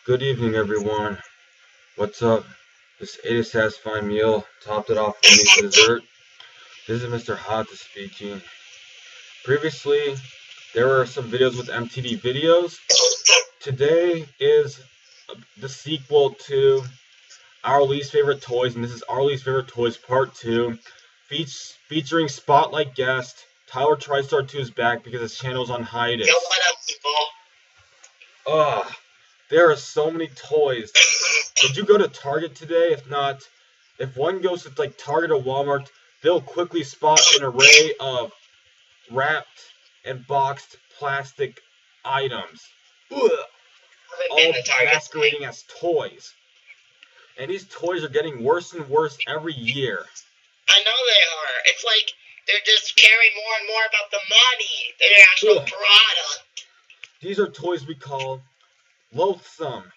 Good evening, everyone. What's up? Just ate a satisfying meal, topped it off with a dessert. This is Mr. Hata speaking. Previously, there were some videos with MTD videos. Today is the sequel to Our Least Favorite Toys, and this is Our Least Favorite Toys Part 2, featuring spotlight guest tylertristar2isback because his channel is on hiatus. Yo, what up, people? Ugh. There are so many toys. Did you go to Target today? If not, if one goes to like Target or Walmart, they'll quickly spot an array of wrapped and boxed plastic items. Ugh. All masquerading as toys. And these toys are getting worse and worse every year. I know they are. It's like they're just caring more and more about the money than the actual product. These are toys we call loathsome,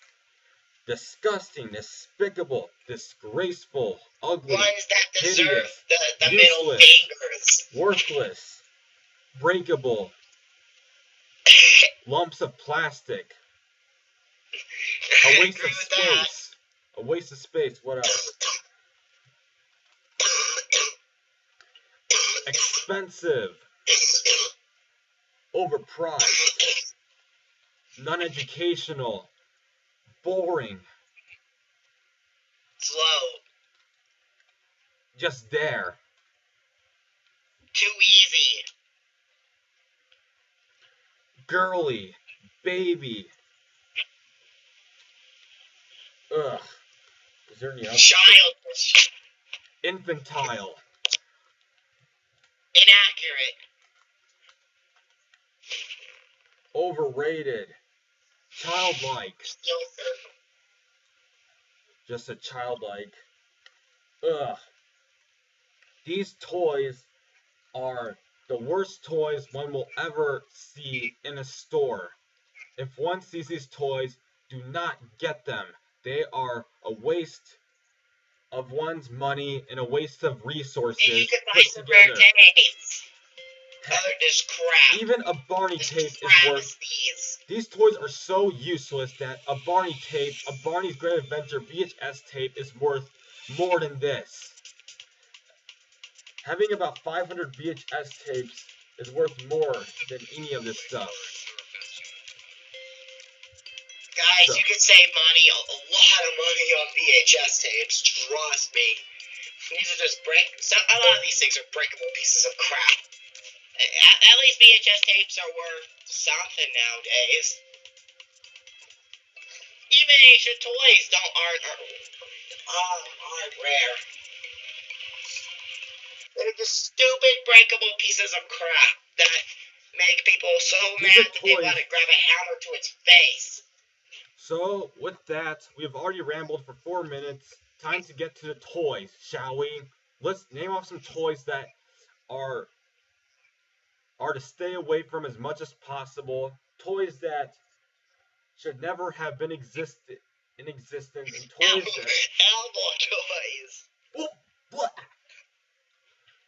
disgusting, despicable, disgraceful, ugly, ones that deserve hideous, the useless, middle fingers, worthless, breakable, lumps of plastic, a waste of space, a waste of space. What else? Expensive, overpriced, non-educational, boring, slow, just there, too easy, girly, baby. Ugh. Is there any else? childish, Infantile, inaccurate, overrated, childlike, filter, just a childlike. Ugh. These toys are the worst toys one will ever see in a store. If one sees these toys, do not get them. They are a waste of one's money and a waste of resources and you can buy put some rare together. tapes. Other just crap. Even a Barney tape is worth. These toys are so useless that a Barney tape, a Barney's Great Adventure VHS tape, is worth more than this. Having about 500 VHS tapes is worth more than any of this stuff. Guys, you can save money, a lot of money on VHS tapes, trust me. These are just a lot of these things are breakable pieces of crap. At least VHS tapes are worth something nowadays. Even ancient toys aren't rare. They're just stupid breakable pieces of crap that make people so mad that they want to grab a hammer to its face. So, with that, we have already rambled for 4 minutes. Time to get to the toys, shall we? Let's name off some toys that are to stay away from as much as possible. Toys that should never have been in existence. And toys that... Elbow toys. Oh, what?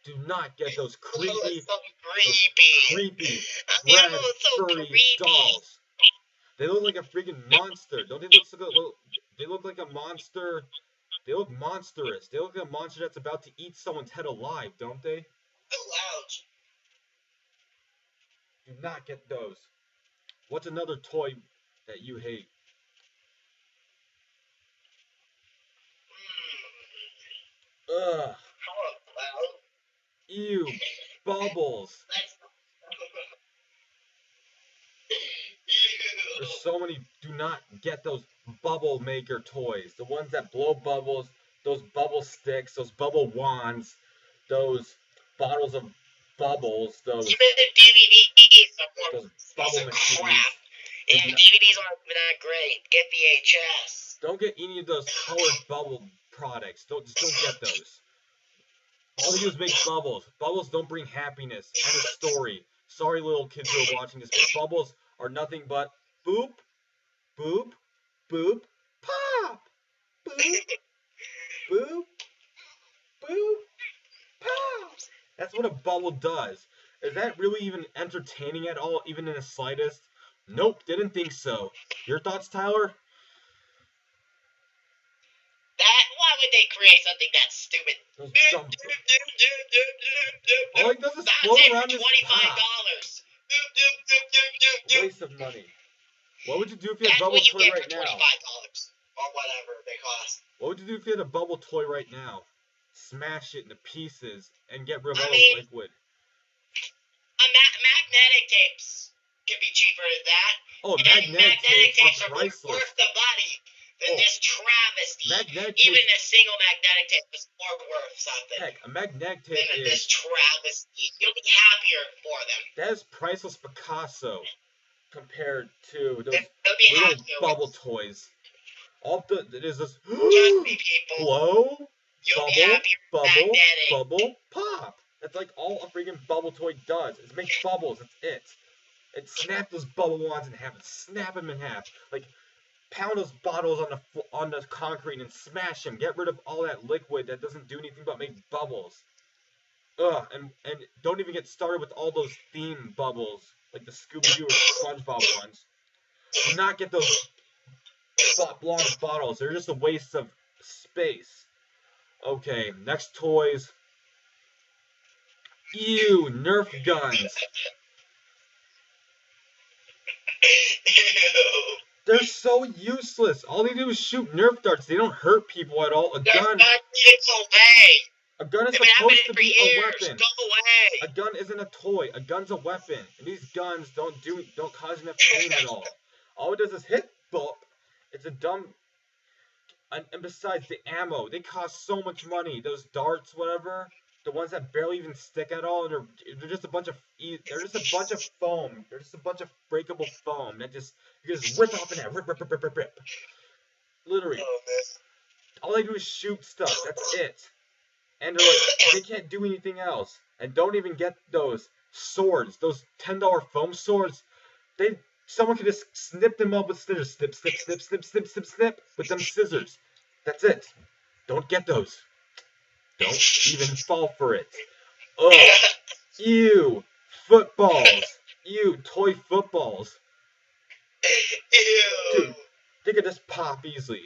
Do not get those creepy, red, furry dolls. They look like a freaking monster. Don't they look like a monster? They look monstrous. They look like a monster that's about to eat someone's head alive, don't they? Ouch. Do not get those. What's another toy that you hate? Ugh. Ew. Bubbles. There's so many. Do not get those bubble maker toys. The ones that blow bubbles, those bubble sticks, those bubble wands, those bottles of bubbles, those bubble machines. And DVDs aren't that great. Get VHS. Don't get any of those colored bubble products. Don't get those. All they do is make bubbles. Bubbles don't bring happiness. End of story. Sorry, little kids who are watching this, but bubbles are nothing but boop, boop, boop, pop, boop, boop, boop, pop. That's what a bubble does. Is that really even entertaining at all, even in the slightest? Nope, didn't think so. Your thoughts, Tyler? Why would they create something that stupid? Those dumb. All he does is float around his pop. Waste of money. What would you do if you had a bubble toy right now? $25 or whatever they cost. What would you do if you had a bubble toy right now? Smash it into pieces and get rid of all I mean, the liquid. Magnetic tapes can be cheaper than that. Oh, magnetic tapes are priceless. Worth the money than this travesty. Magnetic Even tapes, a single magnetic tape is more worth something. heck, a magnetic tape than is this travesty. You'll be happier for them. That is priceless Picasso compared to those They'll be little happier bubble toys. It is this Trust me, people. blow, You'll be happier bubble, pop. That's like all a freaking bubble toy does. Is make bubbles. That's it. And snap those bubble wands in half. And snap them in half. Like pound those bottles on the concrete and smash them. Get rid of all that liquid that doesn't do anything but make bubbles. Ugh, and don't even get started with all those theme bubbles like the Scooby-Doo or SpongeBob ones. Do not get those long bottles. They're just a waste of space. Okay, next toys. Ew, Nerf guns. They're so useless. All they do is shoot Nerf darts. They don't hurt people at all. A gun is supposed to be a weapon. A gun isn't a toy. A gun's a weapon. And these guns don't cause enough pain at all. All it does is hit, bump. It's a dumb. And besides, the ammo, they cost so much money. Those darts, whatever, the ones that barely even stick at all, and they're just a bunch of foam. They're just a bunch of breakable foam that you just rip off in that rip. Literally, all they do is shoot stuff. That's it. And they're like, they can't do anything else. And don't even get those swords, those $10 foam swords. Someone can just snip them up with scissors. Snip with them scissors. That's it. Don't get those. Don't even fall for it. Ugh. Ew. Footballs. Ew. Toy footballs. Dude, they could just pop easily.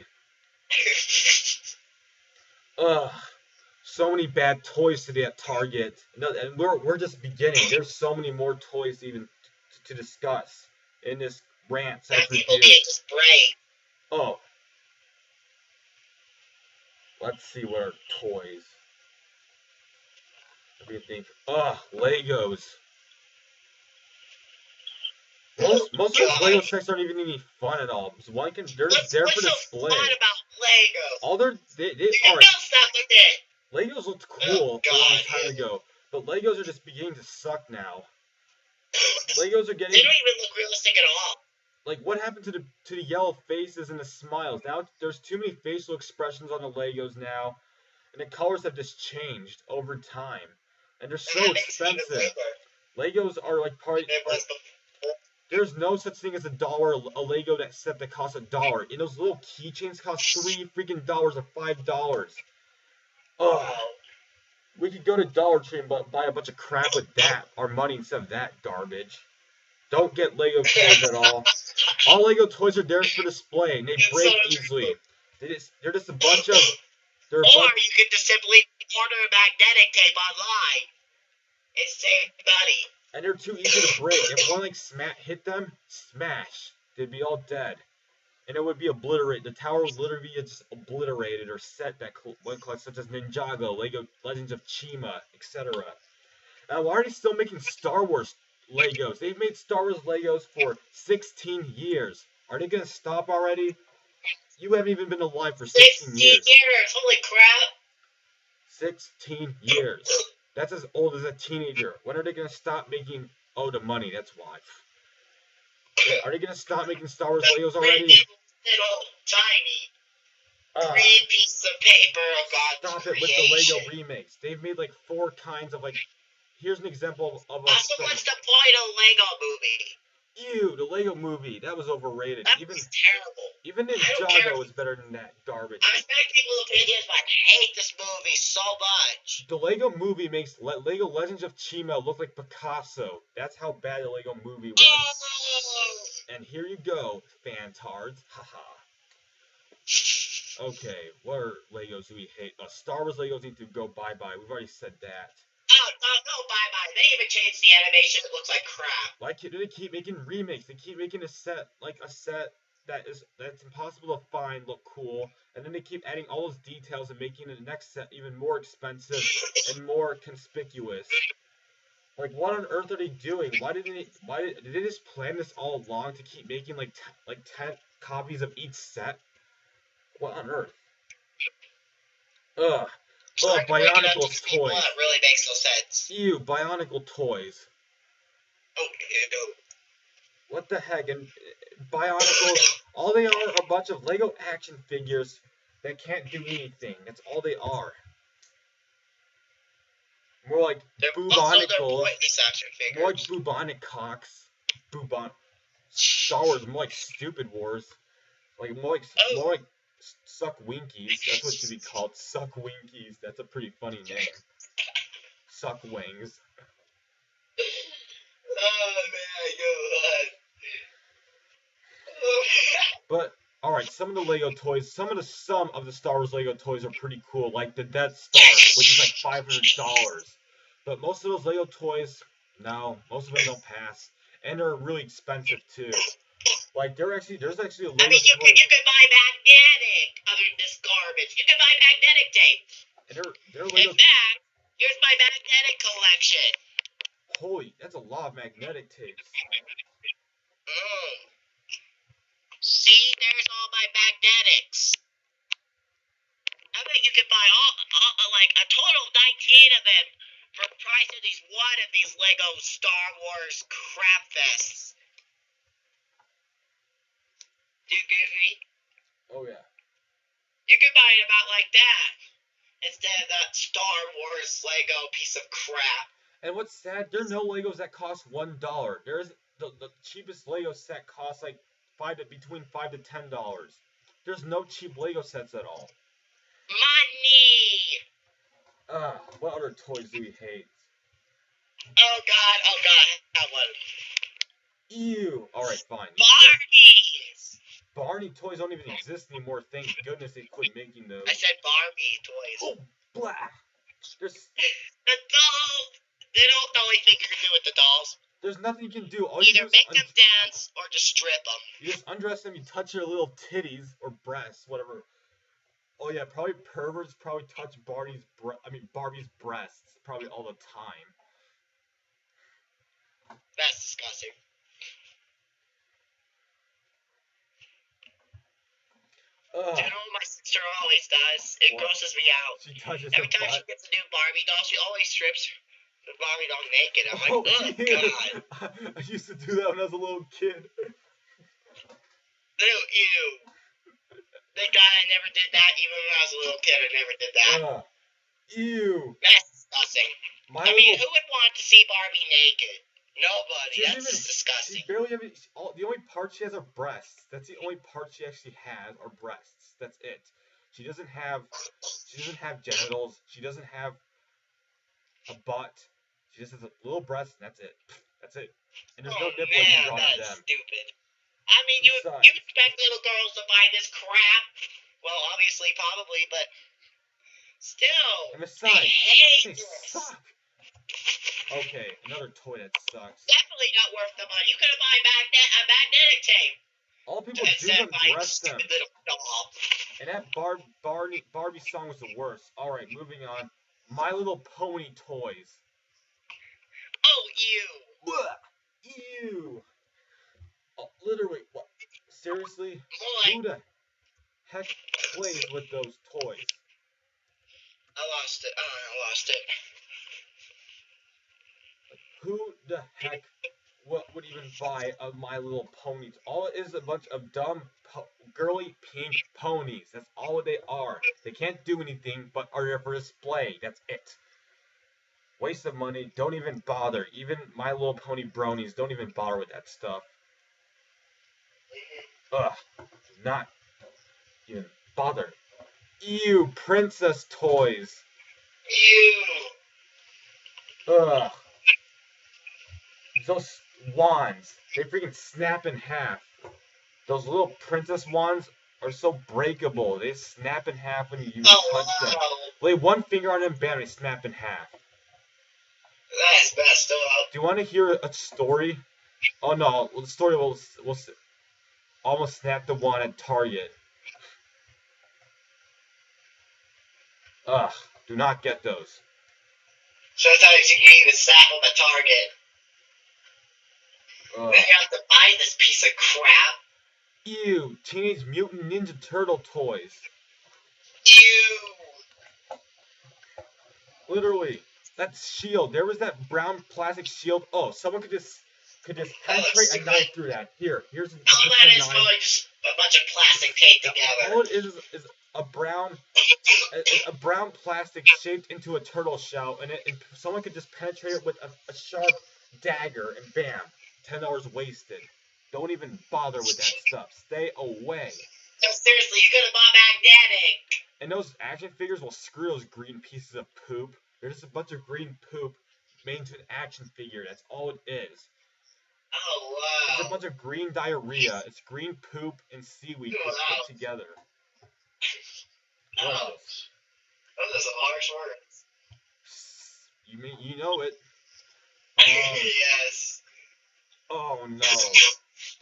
Ugh. So many bad toys today at Target. And we're just beginning. There's so many more toys even to discuss in this rant review. Oh. Let's see what are toys. What do you think? Legos. Most of those Lego sets aren't even any fun at all. They're just there for display. What's fun about Legos? All you can build stuff with it. Legos looked cool a long time ago, but Legos are just beginning to suck now. Legos are getting. They don't even look realistic at all. Like, what happened to the yellow faces and the smiles? Now there's too many facial expressions on the Legos now, and the colors have just changed over time, and they're so expensive. Legos are like there's no such thing as a Lego set that costs $1. And those little keychains cost $3 freaking or $5. Ugh. We could go to Dollar Tree and buy a bunch of crap with our money instead of that garbage. Don't get Lego toys at all. All Lego toys are there for display, and they break easily. They're just a bunch of. Or you could just simply order a magnetic tape online and save money. And they're too easy to break. If one hit them, smash. They'd be all dead, and it would be obliterated. The tower would literally be just obliterated or set that one collects, such as Ninjago, Lego Legends of Chima, etc. Now, why are they still making Star Wars Legos? They've made Star Wars Legos for 16 years. Are they gonna stop already? You haven't even been alive for 16 years. Holy crap! 16 years. That's as old as a teenager. When are they gonna stop making? Oh, the money. That's why. Are they gonna stop making Star Wars Legos already? Little tiny green pieces of paper. Oh God! Stop it with the Lego remakes. They've made like 4 kinds of Here's an example of a. Also, what's the point of Lego movie? Ew, the Lego movie. That was overrated. That was terrible. Even Ninjago was better than that garbage. I expect people to opinions, but I hate this movie so much. The Lego movie makes Lego Legends of Chima look like Picasso. That's how bad the Lego movie was. Oh. And here you go, fantards. Haha. Okay, what are Legos do we hate? Star Wars Legos need to go bye-bye. We've already said that. Oh, no, bye-bye. They even changed the animation. It looks like crap. Why do they keep making remakes? They keep making a set that's impossible to find look cool, and then they keep adding all those details and making the next set even more expensive and more conspicuous. Like, what on earth are they doing? Did they just plan this all along to keep making like 10 copies of each set? What on earth? Ugh. Trying to break it up to Bionicle's people, toys. that really makes no sense. Ew, Bionicle toys. Oh, ew. What the heck? And Bionicles, all they are a bunch of Lego action figures that can't do anything. That's all they are. More like Boobonicles. More like Boobonic cocks. Star Wars, more like Stupid Wars. More like Suck Winkies. That's what should be called. Suck Winkies. That's a pretty funny name. Suck Wings. Oh man, But alright, some of the Lego toys, some of the Star Wars Lego toys are pretty cool, like the Death Star, which is like $500. But most of those Lego toys, no, most of them don't pass, and they're really expensive too. Like there's actually a Lego toy. I mean, you can buy magnetic other than this garbage. You can buy magnetic tape. And they're Lego. In fact, here's my magnetic collection. Holy, that's a lot of magnetic tapes. See, there's all my magnetics. I bet you can buy all like a total of 19 of them for the price of one of these Lego Star Wars crap fests. Do you get me? Oh yeah. You can buy it about like that instead of that Star Wars Lego piece of crap. And what's sad, there are no Legos that cost $1. There's the cheapest Lego set costs like between $5 to $10. There's no cheap Lego sets at all. Money. What other toys do we hate? Oh god, I one. Ew. Alright, fine. Barbies! Barney toys don't even exist anymore. Thank goodness they quit making those. I said Barbie toys. Oh, blah. There's the dolls. They don't know anything you can do with the dolls. There's nothing you can do. All Either you do make them dance or just strip them. You just undress them. You touch their little titties or breasts, whatever. Oh yeah, probably perverts probably touch Barbie's breasts probably all the time. That's disgusting. Do you know what my sister always does? It grosses me out. She touches Every time she gets a new Barbie doll, she always strips the Barbie doll naked. I'm like, oh god. I used to do that when I was a little kid. Ew. Thank God I never did that. Even when I was a little kid, I never did that. Ew. That's disgusting. I mean, who would want to see Barbie naked? Nobody. That's disgusting. She barely have the only part she has are breasts. That's the only part she actually has are breasts. That's it. She doesn't have genitals. She doesn't have a butt. She just has a little breast, and that's it. That's it. And there's no nipple you can draw on them. Stupid. I mean, you expect little girls to buy this crap? Well, obviously, probably, but still. And besides, they suck. Okay, another toy that sucks. Definitely not worth the money. You could have bought a magnetic tape. All people do is undress them. And that Barbie song was the worst. Alright, moving on. My Little Pony toys. Oh, ew. Ew. Oh, literally, what? Seriously? Who the heck plays with those toys? I lost it. Who the heck would even buy a My Little Pony? All it is a bunch of dumb, girly pink ponies. That's all they are. They can't do anything but are there for display. That's it. Waste of money. Don't even bother. Even My Little Pony bronies don't even bother with that stuff. Ugh. Not even bother. Ew. Princess toys. Ew. Ugh. Those wands, they freaking snap in half. Those little princess wands are so breakable. They snap in half when you even Oh, touch them. wow. Lay one finger on them, bam, they snap in half. That's messed up. Do you want to hear a story? Oh no, well, the story will almost snap the one at Target. Ugh, do not get those. Sometimes you can even snap on the target. Ugh. Then you have to buy this piece of crap. Ew, Teenage Mutant Ninja Turtle toys. Ew. Literally, that shield. There was that brown plastic shield. Oh, someone could just penetrate a knife through that. Here's a All that is knife. probably just a bunch of plastic taped together. All it is a brown plastic shaped into a turtle shell, and someone could just penetrate it with a sharp dagger, and bam, $10 wasted. Don't even bother with that stuff. Stay away. No, seriously, you could have bought magnetic. And those action figures will screw those green pieces of poop. They're just a bunch of green poop made into an action figure. That's all it is. Oh, wow. It's a bunch of green diarrhea. It's green poop and seaweed put together. Gross. Those are some harsh words. You know it. Yes. Oh no.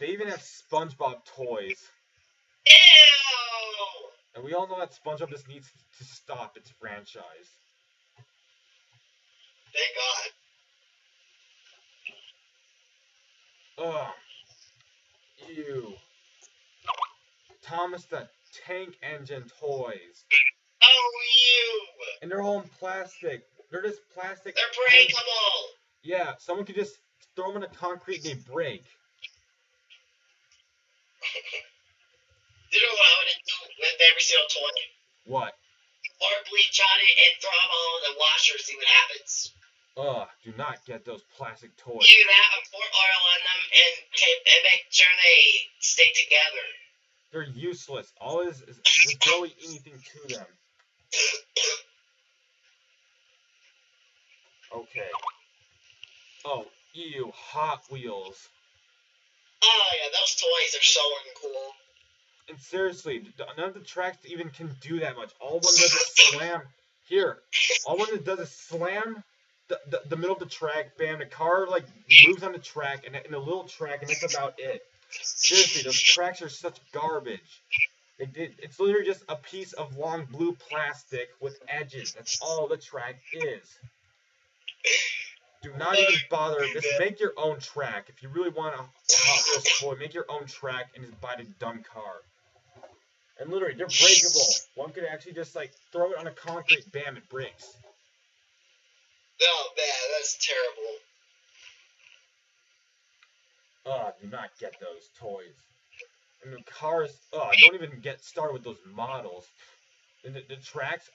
They even have SpongeBob toys. Ew! And we all know that SpongeBob just needs to stop its franchise. Thank Ugh. God. Ew. Thomas the Tank Engine toys. Oh, ew! And they're all in plastic. They're just plastic. They're breakable! Yeah, someone could just throw them in the concrete and they break. You know what I would do with every single toy? What? Or bleach on it and throw them all in the washer, see what happens. Ugh, do not get those plastic toys. Do that and pour oil on them and tape and make sure they stick together. They're useless. All is there's barely anything to them. Okay. Oh, ew, Hot Wheels. Oh yeah, those toys are so uncool. And seriously, none of the tracks even can do that much. All one does is slam. Here, all one does is slam the middle of the track. Bam, the car like moves on the track and in a little track, and that's about it. Seriously, those tracks are such garbage. It's literally just a piece of long blue plastic with edges. That's all the track is. Do not even bother. Just make your own track. If you really want a Hot Wheels toy, make your own track and just buy the dumb car. And literally, they're breakable. One could actually just like throw it on a concrete, bam, it breaks. Oh man, that's terrible. Do not get those toys. And the cars, don't even get started with those models. And the tracks,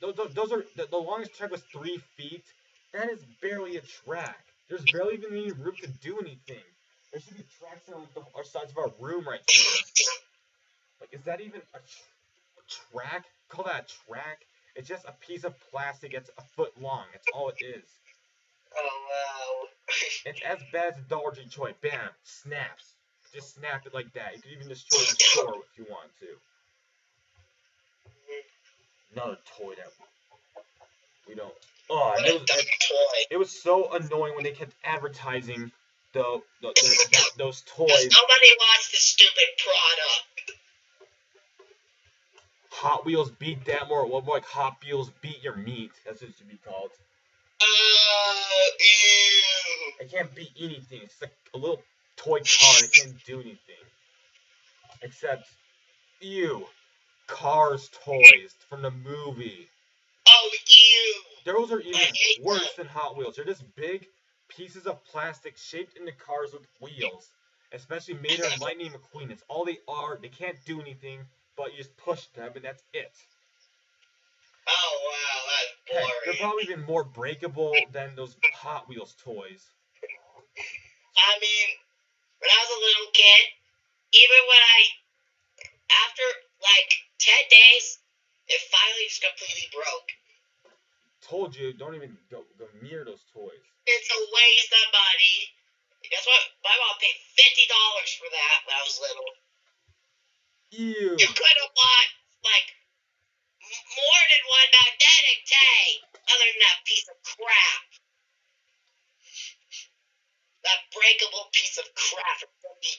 those are, the longest track was 3 feet. That is barely a track. There's barely even any room to do anything. There should be tracks on the sides of our room right here. Like, is that even a track? Call that a track? It's just a piece of plastic that's a foot long. That's all it is. Oh wow. It's as bad as a Dollar Tree toy. Bam, snaps. Just snap it like that. You could even destroy the store if you want to. Another toy that we don't. Oh, and it was so annoying when they kept advertising those toys. Nobody wants the stupid product. Hot Wheels beat that more like Hot Wheels beat your meat. That's what it should be called. Ew. It can't beat anything. It's like a little toy car and it can't do anything. Except, ew, Cars toys from the movie. Oh, ew. Those are even worse than Hot Wheels. They're just big pieces of plastic shaped into cars with wheels. Especially Mater and Lightning McQueen. It's all they are. They can't do anything, but you just push them and that's it. Oh, wow, that's boring. Heck, they're probably even more breakable than those Hot Wheels toys. I mean, when I was a little kid, even when after like 10 days, it finally just completely broke. Told you, don't even go near those toys. It's a waste of money. That's why my mom paid $50 for that when I was little. Ew. You could have bought, like, more than one magnetic tape, other than that piece of crap. That breakable piece of crap for $50.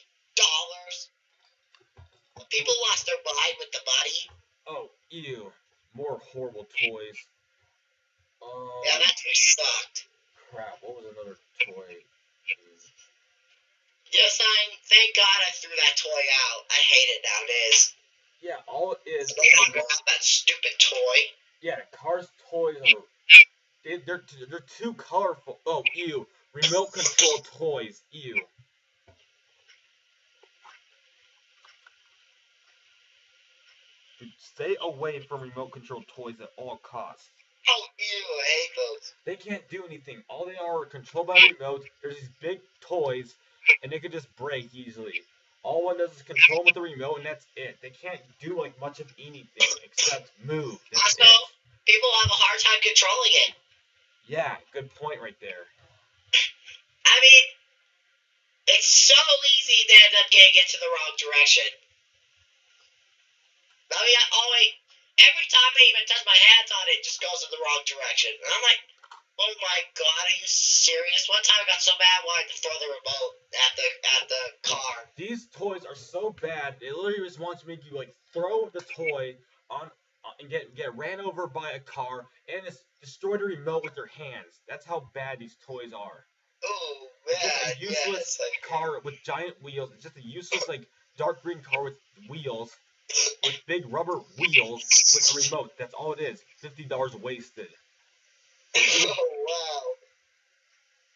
People lost their mind with the money. Oh, ew. More horrible toys. Yeah, that toy sucked. Crap, what was another toy? Yes, thank God I threw that toy out. I hate it nowadays. Yeah, all it is. I no longer have that stupid toy. Yeah, Cars toys are. They're too colorful. Oh, ew. Remote control toys. Ew. Dude, stay away from remote control toys at all costs. Oh, ew, I hate those. They can't do anything. All they are controlled by remote. There's these big toys, and they can just break easily. All one does is control them with the remote, and that's it. They can't do like much of anything except move. That's Also, people have a hard time controlling it. Yeah, good point right there. I mean, it's so easy to end up getting it to the wrong direction. I mean, every time I even touch my hands on it, it just goes in the wrong direction. And I'm like, oh my God, are you serious? One time I got so mad I wanted to throw the remote at the car. These toys are so bad, it literally just wants to make you like throw the toy on and get ran over by a car and destroy the remote with your hands. That's how bad these toys are. Oh It's man, just a useless car with giant wheels. It's just a useless like dark green car with wheels, with big rubber wheels with a remote. That's all it is. $50 wasted. Oh wow.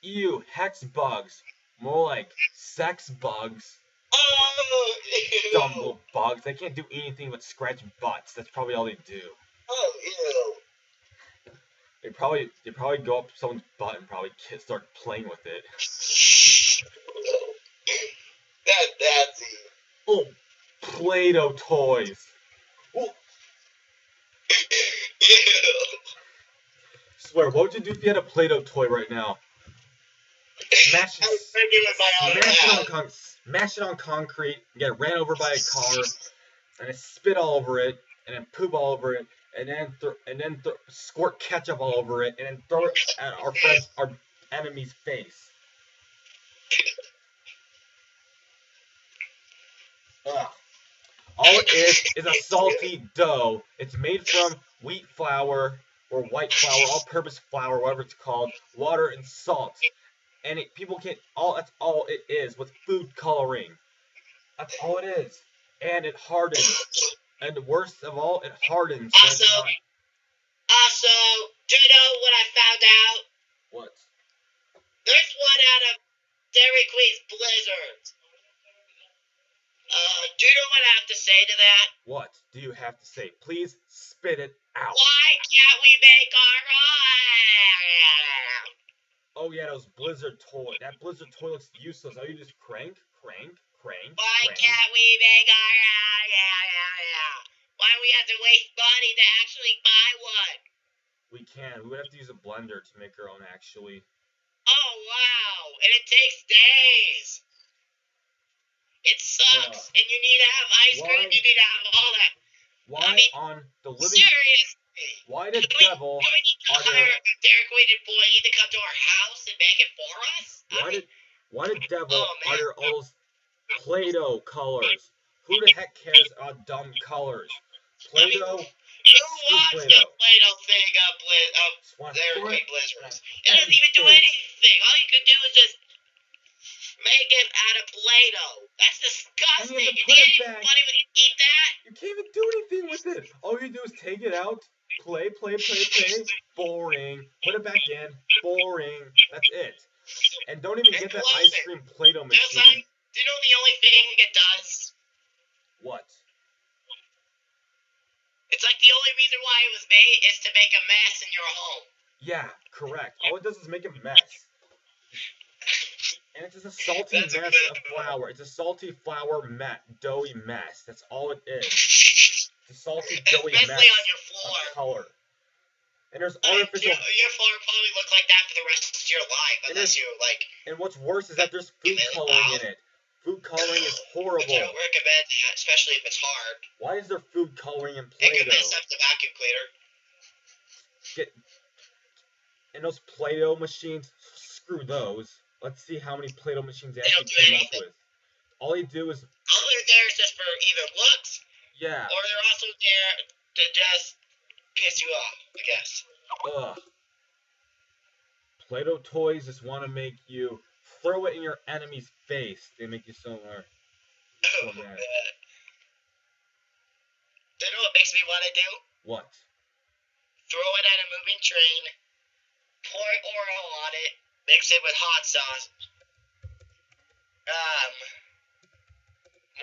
Ew, hex bugs. More like sex bugs. Oh, ew. Dumb little bugs. They can't do anything but scratch butts. That's probably all they do. Oh, ew. They probably go up someone's butt and probably start playing with it. That's nasty. Oh, Play-Doh toys. Oh. Ew. Swear, what would you do if you had a Play-Doh toy right now? Smash it on concrete, get ran over by a car, and then spit all over it, and then poop all over it, and then squirt ketchup all over it, and then throw it at our enemy's face. Ugh. All it is a salty dough. It's made from wheat flour or white flour, all-purpose flour, whatever it's called, water and salt. And that's all it is with food coloring. That's all it is. And it hardens. And the worst of all, it hardens. Also, do you know what I found out? What? There's one out of Dairy Queen's Blizzards. Do you know what I have to say to that? What do you have to say? Please spit it out. Why can't we make our own? Oh yeah, those Blizzard toy. That Blizzard toy looks useless. All you just crank. Why can't we make our own? Why do we have to waste money to actually buy one? We can. We would have to use a blender to make our own, actually. Oh wow! And it takes days. It sucks. And you need to have ice cream. You need to have all that. Why on the living? Seriously. Why the devil are there? Dairy Queen employee to come to our house and make it for us? Why the devil are there all those Play-Doh colors? Who the heck cares about dumb colors? Play-Doh. Who wants the Play-Doh thing of Dairy Queen Blizzards? It doesn't even do anything. All you can do is just make it out of Play-Doh. That's disgusting. And you have to put it back. Funny when you eat that? You can't even do anything with it. All you do is take it out, play. Boring. Put it back in. Boring. That's it. And don't even get that ice cream Play-Doh machine. Do you know the only thing it does? What? It's like the only reason why it was made is to make a mess in your home. Yeah, correct. All it does is make a mess. And it's just a salty mess of flour. It's a salty flour doughy mess. That's all it is. It's a salty doughy mess of color. And there's artificial. Your floor will probably look like that for the rest of your life, unless you like. And what's worse is that there's food coloring in it. Food coloring is horrible. I don't recommend that, especially if it's hard. Why is there food coloring in It could Play-Doh? mess up the vacuum cleaner. And those Play-Doh machines, screw those. Let's see how many Play-Doh machines they They actually don't do came up anything. with. All they do is... All they're there is just for either looks, yeah. or they're also there to just piss you off, I guess. Ugh. Play-Doh toys just want to make you throw it in your enemy's face. They make you so mad. Oh, man. Do you know what makes me want to do? What? Throw it at a moving train, pour oil on it, mix it with hot sauce.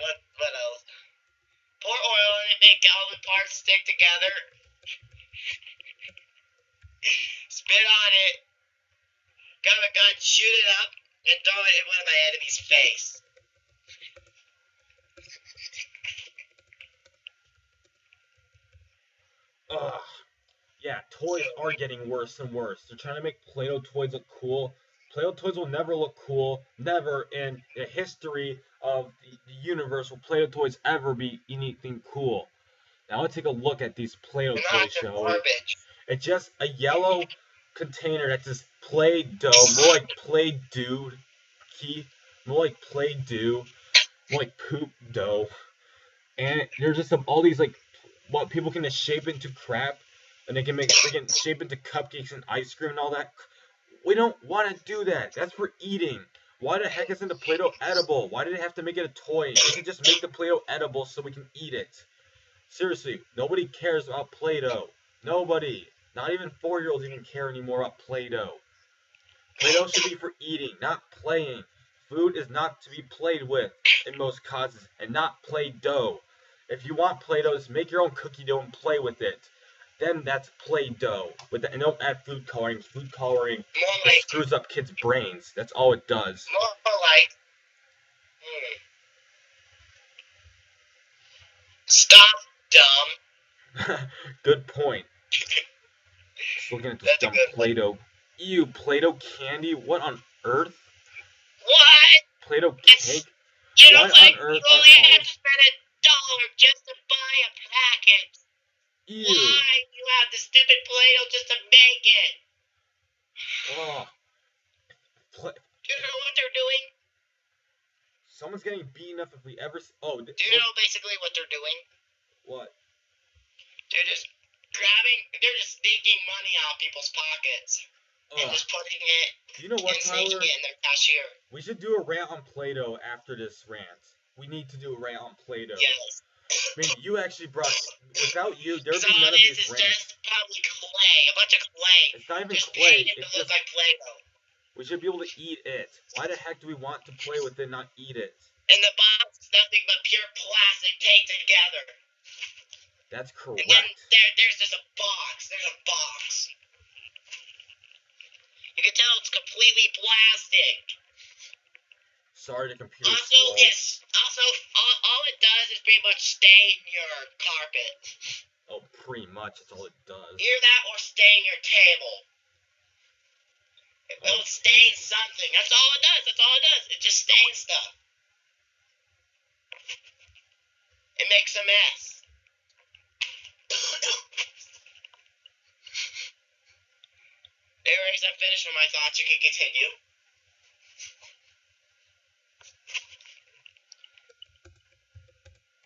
What else? Pour oil on it, make all the parts stick together. Spit on it. Grab a gun, shoot it up, and throw it in one of my enemy's face. Ugh. Yeah, toys are getting worse and worse. They're trying to make Play-Doh toys look cool. Play-Doh toys will never look cool. Never in the history of the universe will Play-Doh toys ever be anything cool. Now let's take a look at these Play-Doh toys, shall we? It's just a yellow container that's just Play-Doh, more like Play-Doh, more like Play-Doh, more like poop dough. And there's just all these like what people can just shape into crap, and they can shape into cupcakes and ice cream and all that. We don't want to do that. That's for eating. Why the heck isn't the Play-Doh edible? Why did they have to make it a toy? They should just make the Play-Doh edible so we can eat it. Seriously, nobody cares about Play-Doh. Nobody. Not even 4-year-olds even care anymore about Play-Doh. Play-Doh should be for eating, not playing. Food is not to be played with in most causes, and not Play-Doh. If you want Play-Doh, just make your own cookie dough and play with it. Then that's Play-Doh. And don't add food coloring. Food coloring screws up kids' brains. That's all it does. More like... Stop, dumb. Good point. Just looking at this dumb Play-Doh. Ew, Play-Doh candy? What on earth? What? Play-Doh cake? You know, like, you only have to spend $1 just to buy a package. Ew. Why? You have the stupid Play-Doh just to make it. Oh. Do you know what they're doing? Someone's getting beaten up if we ever... Oh. Do you know basically what they're doing? What? They're just sneaking money out of people's pockets. And just putting it... You know what, Tyler? It in their cashier. We should do a rant on Play-Doh after this rant. We need to do a rant on Play-Doh. Yes. I mean, you actually brought... Without you, there would be none of these rants. It's just probably clay. A bunch of clay. It's not even just clay. It's just... like Play-Doh. We should be able to eat it. Why the heck do we want to play with it and not eat it? And the box is nothing but pure plastic taped together. That's correct. And then there's just a box. There's a box. You can tell it's completely plastic. Sorry, the computer's slow. All it does is pretty much stain your carpet. Oh, pretty much. That's all it does. Either that or stain your table. It'll stain something. That's all it does. That's all it does. It just stains stuff. It makes a mess. Anyways, I'm finished with my thoughts. You can continue.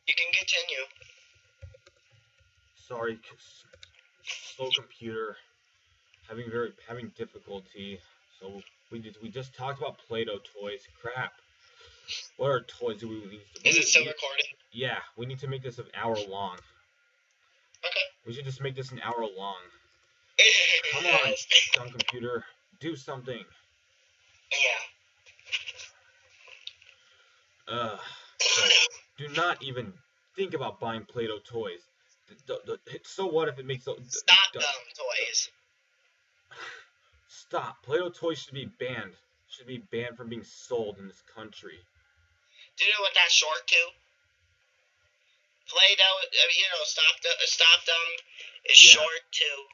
You can continue. Sorry, slow computer. Having difficulty. So we just talked about Play-Doh toys. Crap. What are toys do we need to... Is it still recording? Yeah, we need to make this an hour long. Okay. We should just make this an hour long. Come on, dumb computer. Do something. Yeah. So do not even think about buying Play-Doh toys. So what if it makes... Stop dumb toys. Stop. Play-Doh toys should be banned. Should be banned from being sold in this country. Do you know what that's short to? Play-Doh, stop dumb is short to...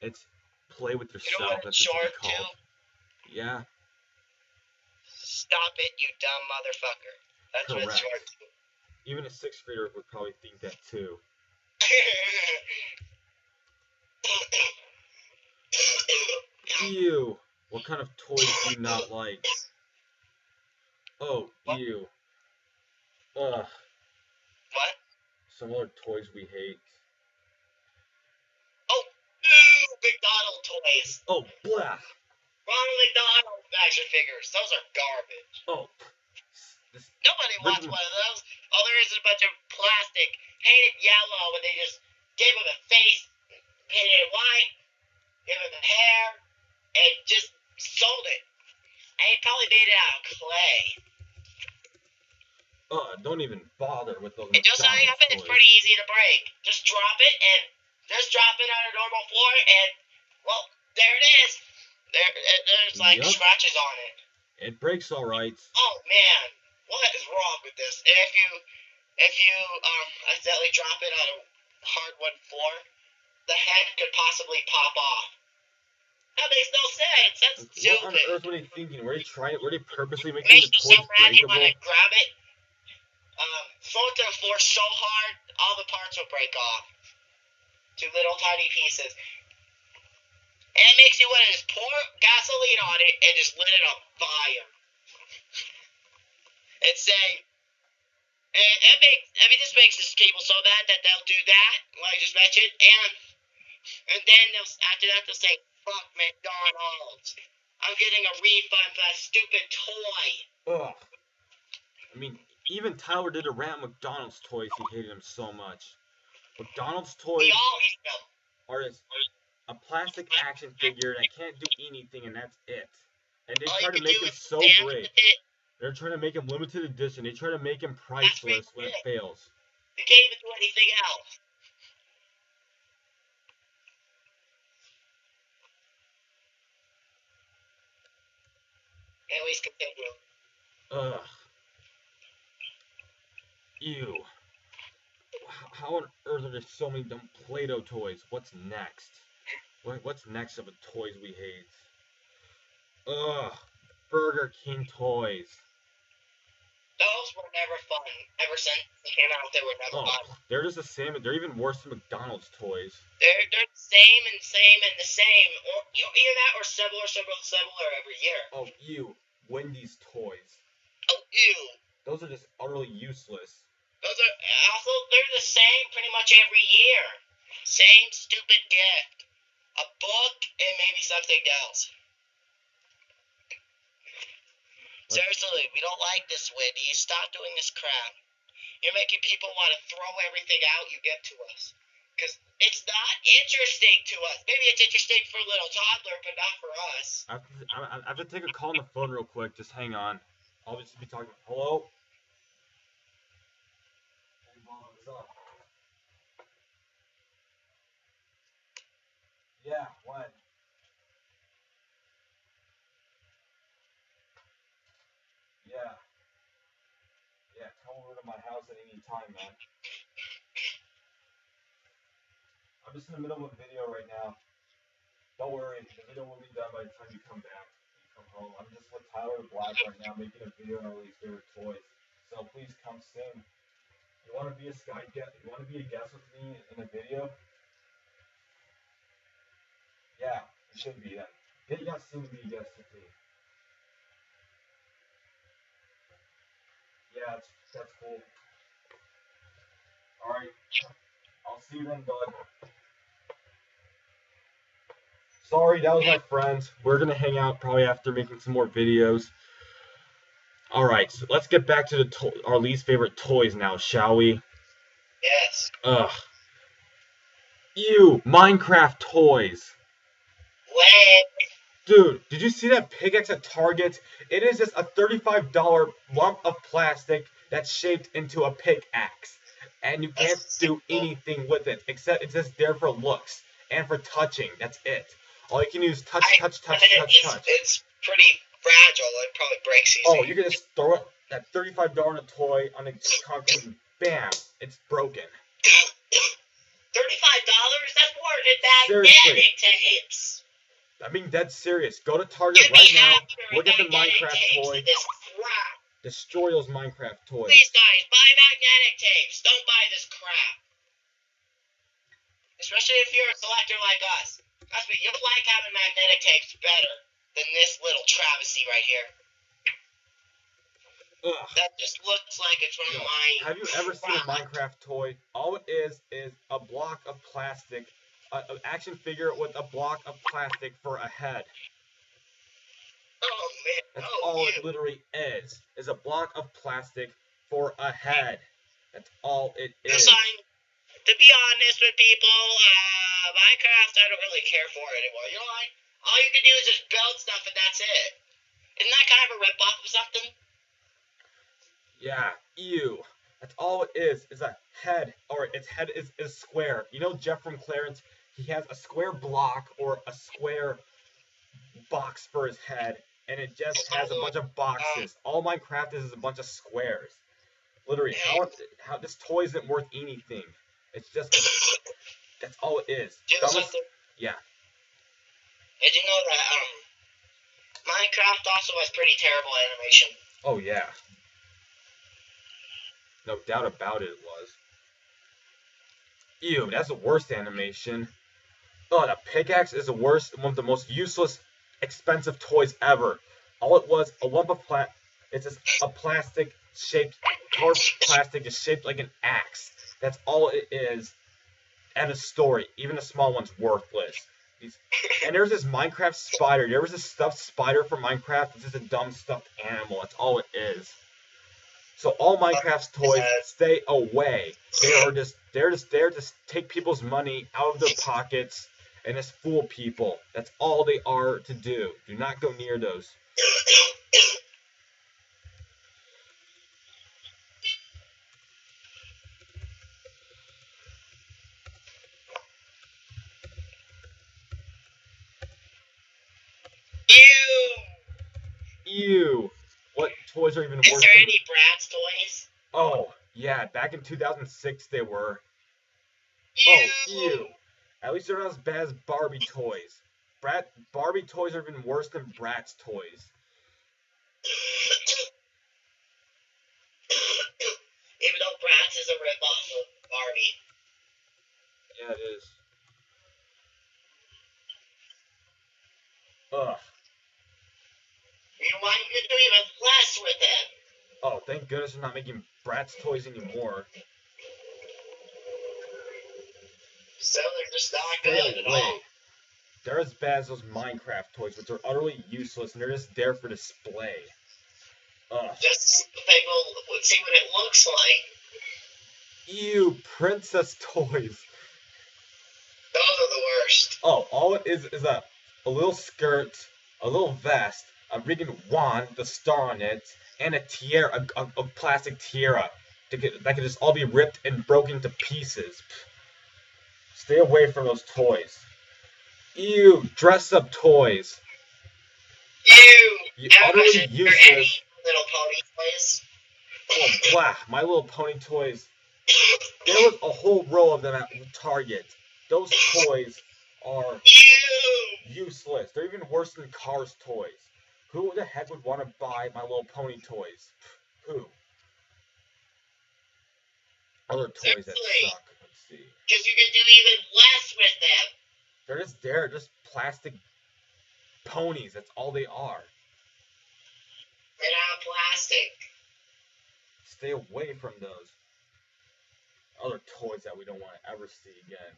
It's play with yourself. You know what it's short to? Yeah. Stop it, you dumb motherfucker. That's what Correct. short. Even a sixth grader would probably think that too. Ew. What kind of toys do you not like? Oh, What? ew. Ugh. What? Some other toys we hate. Oh, McDonald toys. Oh, blah. Ronald McDonald action figures. Those are garbage. Oh. Nobody wants one of those. All there is a bunch of plastic painted yellow, and they just gave him a face painted white, gave him the hair, and just sold it. And he probably made it out of clay. Don't even bother with those And just so you McDonald's happen, it's pretty easy to break. Just drop it and just drop it on a normal floor, and well, there it is. There's like scratches on it. It breaks all right. Oh man, what is wrong with this? And if you accidentally drop it on a hardwood floor, the head could possibly pop off. That makes no sense. That's stupid. What on earth were they thinking? Were they purposely making It makes the you so toys mad you want breakable? to grab it, throw it to the floor so hard, all the parts will break off to little tiny pieces. And it makes you want to just pour gasoline on it and just lit it on fire. And say, this makes this people so mad that they'll do that, like I just mentioned, and then after that they'll say, fuck McDonald's. I'm getting a refund for that stupid toy. Ugh. I mean, even Tyler did a rant on McDonald's toys. He hated them so much. McDonald's toys We all hate them. are a plastic action figure that can't do anything, and that's it. And they try to make them so great. They're trying to make them limited edition. They try to make them priceless when it fails. You can't even do anything else. Anyways, continue. Ugh. Ew. How on earth are there so many dumb Play-Doh toys? What's next? What's next of the toys we hate? Ugh. Burger King toys. Those were never fun. Ever since they came out, they were never fun. They're just the same. They're even worse than McDonald's toys. They're the same and the same. Or either that or similar every year. Oh, ew. Wendy's toys. Oh, ew. Those are just utterly useless. They're the same pretty much every year. Same stupid gift. A book and maybe something else. Seriously, we don't like this, Wendy. Stop doing this crap. You're making people want to throw everything out you get to us. Because it's not interesting to us. Maybe it's interesting for a little toddler, but not for us. I have to take a call on the phone real quick. Just hang on. I'll just be talking. Hello? Hey, Mom, what's up? Yeah, when? Yeah. Yeah, come over to my house at any time, man. I'm just in the middle of a video right now. Don't worry, the video will be done by the time you come back. You come home. I'm just with Tyler Black right now, making a video on all his favorite toys. So please come soon. You want to be a guest with me in a video? Yeah, you should be then. Get you soon to be a guest with me. Yeah, that's cool. Alright. I'll see you then, bud. Sorry, that was my friend. We're gonna hang out probably after making some more videos. Alright, so let's get back to our least favorite toys now, shall we? Yes. Ugh. Ew, Minecraft toys. When? Dude, did you see that pickaxe at Target? It is just a $35 lump of plastic that's shaped into a pickaxe. And you can't do anything with it, except it's just there for looks and for touching. That's it. All you can do is touch. It's pretty fragile. It probably breaks easy. Oh, you can just throw it, that $35 toy on the concrete and bam, it's broken. $35? That's more than magnetic tapes. I'm being dead serious. Go to Target right now. Look at the Minecraft toy. This crap. Destroy those Minecraft toys. Please, guys, buy magnetic tapes. Don't buy this crap. Especially if you're a collector like us. Trust me, you'll like having magnetic tapes better than this little travesty right here. Ugh. That just looks like it's from my... Have you ever seen a Minecraft toy? All it is a block of plastic, an action figure with a block of plastic for a head. Oh, man. That's all it literally is a block of plastic for a head. That's all it is. To be honest with people, Minecraft, I don't really care for anymore. You know, all you can do is just build stuff and that's it. Isn't that kind of a rip-off of something? Yeah, ew. That's all it is a head, or its head is square. You know Jeff from Clarence, he has a square block or a square box for his head, and it just has a bunch of boxes. All Minecraft is a bunch of squares. Literally, how this toy isn't worth anything. It's just, that's all it is. Yeah. Did you know that Minecraft also has pretty terrible animation? Oh yeah. No doubt about it was. Ew, that's the worst animation. Oh, the pickaxe is the worst, one of the most useless, expensive toys ever. All it was, a lump of it's just a plastic shaped, carved plastic just shaped like an axe. That's all it is. And a story. Even a small one's worthless. And there's this Minecraft spider. There was this stuffed spider from Minecraft. It's just a dumb stuffed animal. That's all it is. So all Minecraft's toys, stay away. They're just there to take people's money out of their pockets and just fool people. That's all they are to do. Do not go near those. Ew. What toys are even worse than... Is there any Bratz toys? Oh, yeah. Back in 2006 they were. Ew. Oh, ew. At least they're not as bad as Barbie toys. Barbie toys are even worse than Bratz toys. Even though Bratz is a rip-off of Barbie. Yeah, it is. Ugh. You know why you can do even less with them? Oh, thank goodness they're not making Bratz toys anymore. So they're just not good at all. They're as bad as those Minecraft toys, which are utterly useless, and they're just there for display. Ugh. Just so people would see what it looks like. Ew, princess toys. Those are the worst. Oh, all it is a little skirt, a little vest, a freaking wand, the star on it, and a tiara, a plastic tiara. That could just all be ripped and broken to pieces. Stay away from those toys. Ew, dress-up toys. Ew. Utterly useless. Little Pony toys. Oh, blah, My Little Pony toys. There was a whole row of them at Target. Those toys are useless. They're even worse than Cars toys. Who the heck would want to buy My Little Pony toys? Who? Other toys that suck. Let's see. Because you can do even less with them. They're just plastic ponies. That's all they are. They're not plastic. Stay away from those. Other toys that we don't want to ever see again.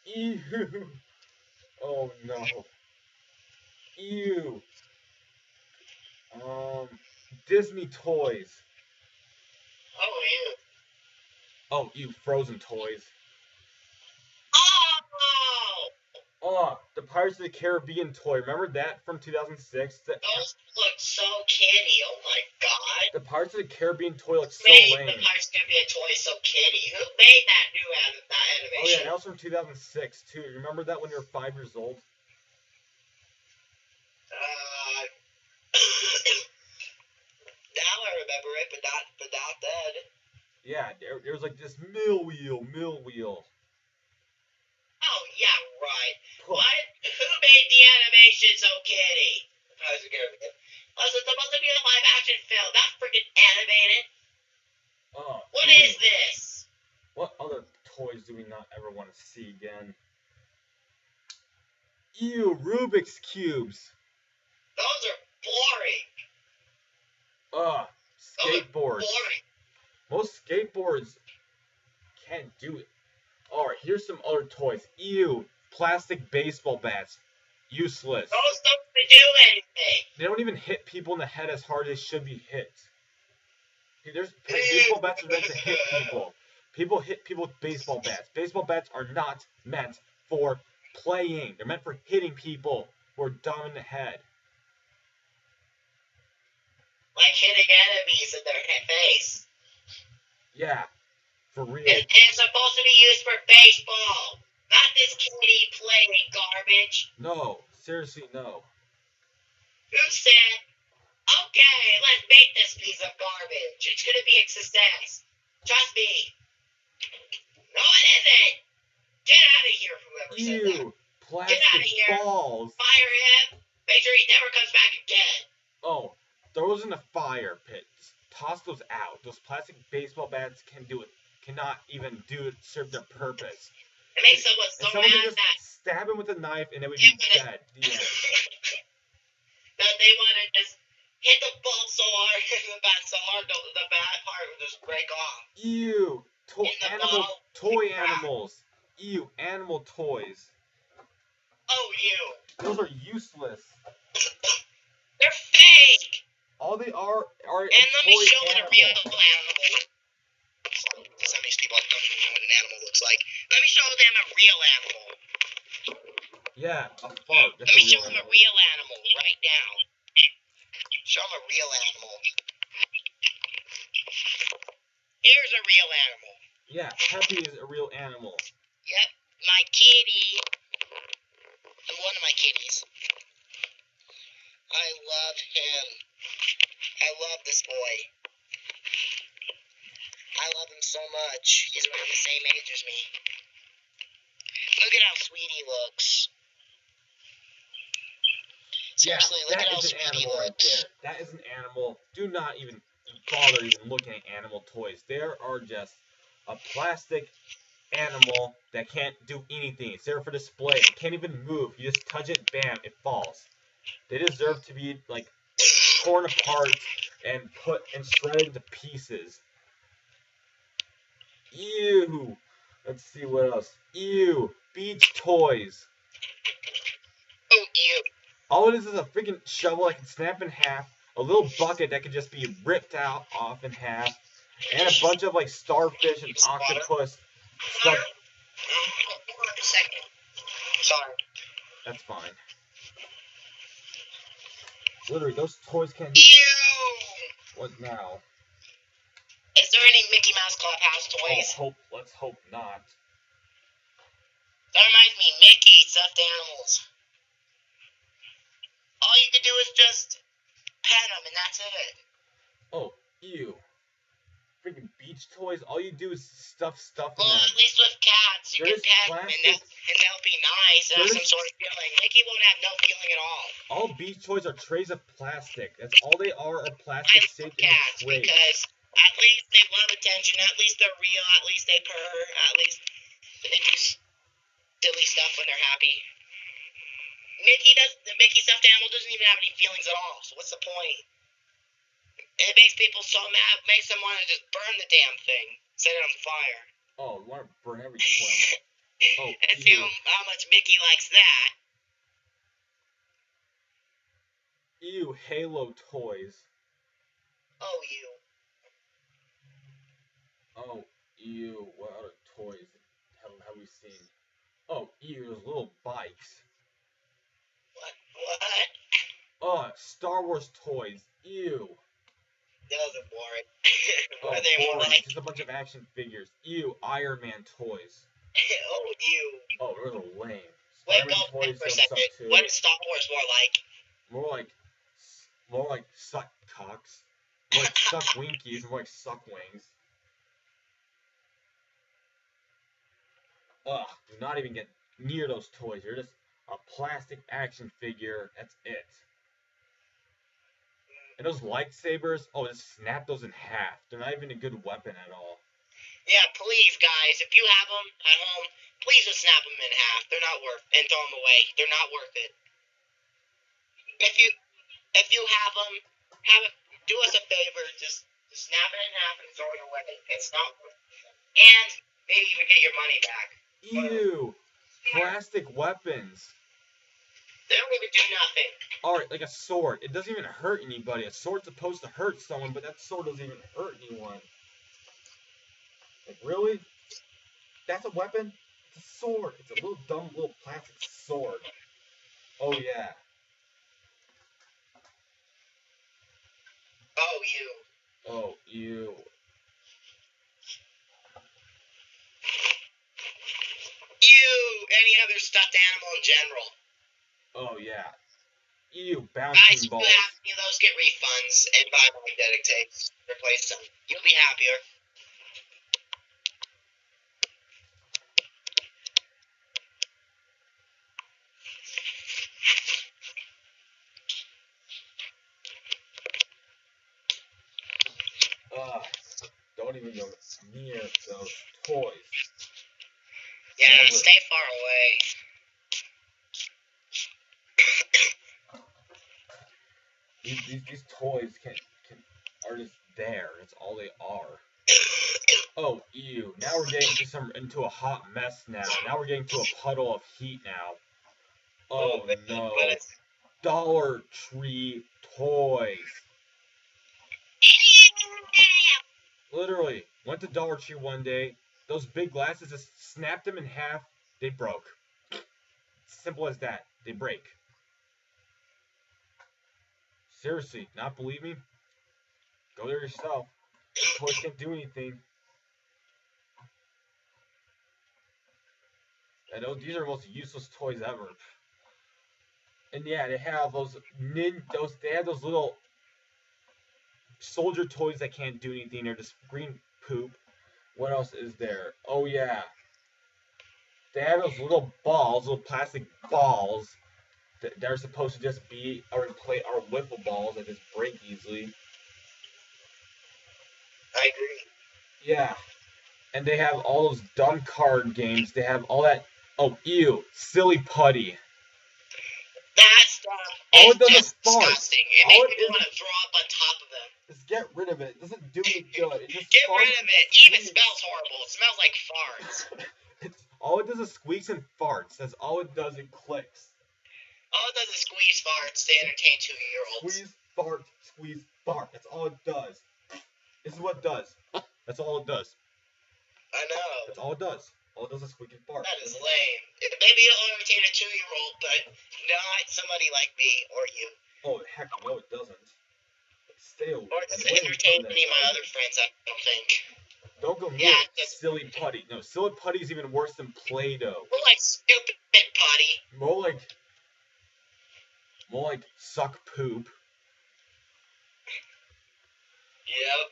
Ew. Oh no. Ew. Disney toys. Oh, ew. Oh, ew, Frozen toys. Oh! The Pirates of the Caribbean toy. Remember that from 2006? Those look so kiddie. Oh my god. The Pirates of the Caribbean toy looks so lame. lame. The Pirates of the Caribbean toy so kiddie. Who made that new animation? Oh yeah, that was from 2006 too. Remember that when you were 5 years old? Now I remember it, but not then. Yeah, there was like this mill wheel. Oh yeah, right. What? Who made the animation Animation So Kitty. It's supposed to be a live action film, not freaking animated. What is this? What other toys do we not ever want to see again? Ew, Rubik's Cubes. Those are boring. Skateboards. Boring. Most skateboards can't do it. Alright, here's some other toys. Ew, plastic baseball bats. Useless. Those don't do anything. They don't even hit people in the head as hard as they should be hit. Baseball bats are meant to hit people. People hit people with baseball bats. Baseball bats are not meant for playing. They're meant for hitting people who are dumb in the head. Like hitting enemies in their face. Yeah, for real. It's supposed to be used for baseball. Not this kitty playing garbage. No, seriously, no. Who said, okay, let's make this piece of garbage. It's going to be a success. Trust me. No, it isn't. Get out of here, whoever said that. Ew, plastic balls. Fire him. Make sure he never comes back again. Oh, throw those in the fire pit. Toss those out. Those plastic baseball bats cannot even serve their purpose. It makes someone so mad just that stab him with a knife and it would be dead. The end. That they want to just hit the ball so hard and the bat so hard the bat part will just break off. Ew, toy animals. Ew, animal toys. Oh, ew. Those are useless. They're fake. All they are and let me show animal. a real animal. Some of these people don't know what an animal looks like. Let me show them a real animal. Yeah, a fart. Let me show them a real animal right now. Show them a real animal. Here's a real animal. Yeah, Peppy is a real animal. Yep, my kitty. One of my kitties. I love him. I love this boy. I love him so much. He's around the same age as me. Look at how sweet he looks. Seriously, look at how sweet he looks. That is an animal. Do not even bother even looking at animal toys. There are just a plastic animal that can't do anything. It's there for display. It can't even move. You just touch it, bam, it falls. They deserve to be like torn apart and shredded into pieces. Ew. Let's see what else. Ew. Beach toys. Oh, ew. All it is a freaking shovel that can snap in half, a little bucket that can just be ripped off in half, and a bunch of like starfish and octopus stuff. Hold on a second. Sorry. That's fine. Literally, those toys can't do. Ew. What now? Is there any Mickey Mouse Clubhouse toys? Let's hope not. That reminds me, Mickey stuffed animals. All you can do is just pet them, and that's it. Oh, ew. Freaking beach toys. All you do is stuff in well, them. At least with cats, you can pet them, and they'll be nice and have some sort of feeling. Mickey won't have no feeling at all. All beach toys are trays of plastic. That's all they are plastic shaped in cats trays. Because at least they love attention. At least they're real. At least they purr. At least they do silly stuff when they're happy. The Mickey stuffed animal doesn't even have any feelings at all. So what's the point? It makes people so mad. It makes them want to just burn the damn thing, set it on fire. Oh, you want to burn every toy. Oh, and see how much Mickey likes that. Ew, Halo toys. Oh, ew. Oh, ew. What other toys have we seen? Oh, ew, those little bikes. What? Oh, Star Wars toys. Ew. Those are boring. What are they more like? Just a bunch of action figures. Ew, Iron Man toys. Oh, ew. Oh, those are lame. Wait, go back for a second. What is Star Wars more like? More like suck cocks. More like suck winkies, more like suck wings. Ugh, do not even get near those toys. You're just a plastic action figure. That's it. And those lightsabers, oh, just snap those in half. They're not even a good weapon at all. Yeah, please, guys, if you have them at home, please just snap them in half. They're not worth, and throw them away. They're not worth it. If you have them, do us a favor, just snap it in half and throw it away. It's not worth it. And maybe even get your money back. Ew, plastic weapons. They don't even do nothing. Alright, like a sword. It doesn't even hurt anybody. A sword's supposed to hurt someone, but that sword doesn't even hurt anyone. Like, really? That's a weapon? It's a sword. It's a little dumb little plastic sword. Oh, yeah. Oh, you. Oh, ew. Ew. Any other stuffed animal in general. Oh, yeah. Ew, Guys, bouncing if balls. you have any of those, get refunds and buy magnetic tapes. Replace them. You'll be happier. Don't even go near those toys. Yeah, Never. stay far away. These toys are just there. That's all they are. Oh, ew. Now we're getting into a hot mess now. Now we're getting to a puddle of heat now. Oh, no. Dollar Tree toys. Literally, went to Dollar Tree one day. Those big glasses, just snapped them in half. They broke. Simple as that. They break. Seriously, not believe me? Go there yourself. The toys can't do anything. I know these are the most useless toys ever. And yeah, they have they have those little soldier toys that can't do anything. They're just green poop. What else is there? Oh yeah. They have those little balls, little plastic balls that they're supposed to just be our wiffle balls that just break easily. I agree. Yeah. And they have all those dumb card games. They have all that. Oh, ew. Silly putty. That stuff is just disgusting. It makes me want to throw up on top of them. Just get rid of it. It doesn't do any good. It just get rid of it. Even smells horrible. It smells like farts. All it does is squeaks and farts. That's all it does. It clicks. All it does is squeeze farts to entertain 2-year-olds. Squeeze, fart. That's all it does. This is what it does. That's all it does. I know. That's all it does. All it does is squeak and fart. That is lame. Maybe it'll entertain a 2-year-old, but not somebody like me or you. Oh, heck no, it doesn't. Stay away. Or it doesn't entertain any of my other friends, I don't think. Don't go near silly putty. No, silly putty is even worse than Play-Doh. More like stupid putty. More like suck poop. Yep.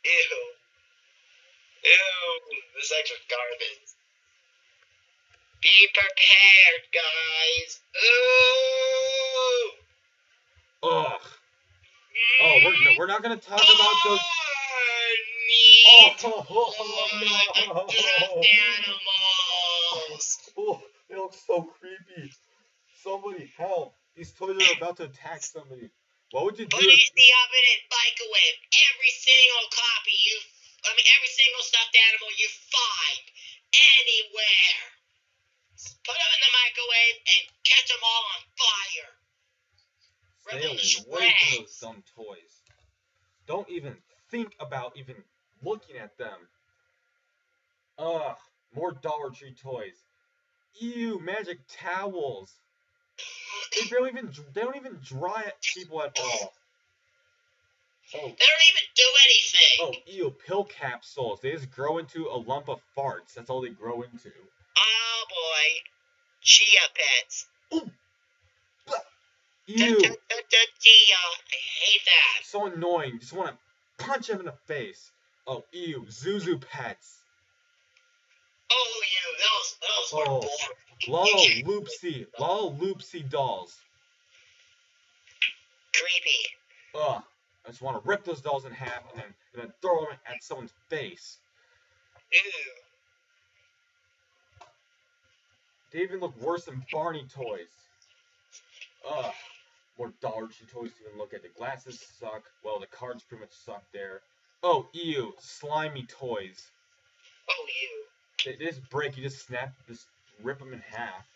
Ew. Ew. This actual garbage. Be prepared, guys. Ooh. Ugh. Oh, we're not gonna talk about those. No. Animals. Oh, they look so creepy. Somebody help! These toys are about to attack somebody. What would you do? Put it in the oven and microwave every single every single stuffed animal you find anywhere. Put them in the microwave and catch them all on fire. Stay away from those dumb toys. Don't even think about even looking at them. Ugh, more Dollar Tree toys. Ew, magic towels. They don't even dry people at all. Oh. They don't even do anything. Oh, ew, pill capsules. They just grow into a lump of farts. That's all they grow into. Oh boy. Chia pets. Ooh. Ew. Chia. I hate that. So annoying. Just want to punch him in the face. Oh, ew. Zuzu pets. Oh, those were Oh, boring. Lalo Loopsy dolls. Creepy. Ugh. I just want to rip those dolls in half and then throw them at someone's face. Ew. They even look worse than Barney toys. Ugh. More Dollar Tree toys to even look at. The glasses suck. Well, the cards pretty much suck there. Oh, ew. Slimy toys. Oh, ew. They just break. You just rip them in half.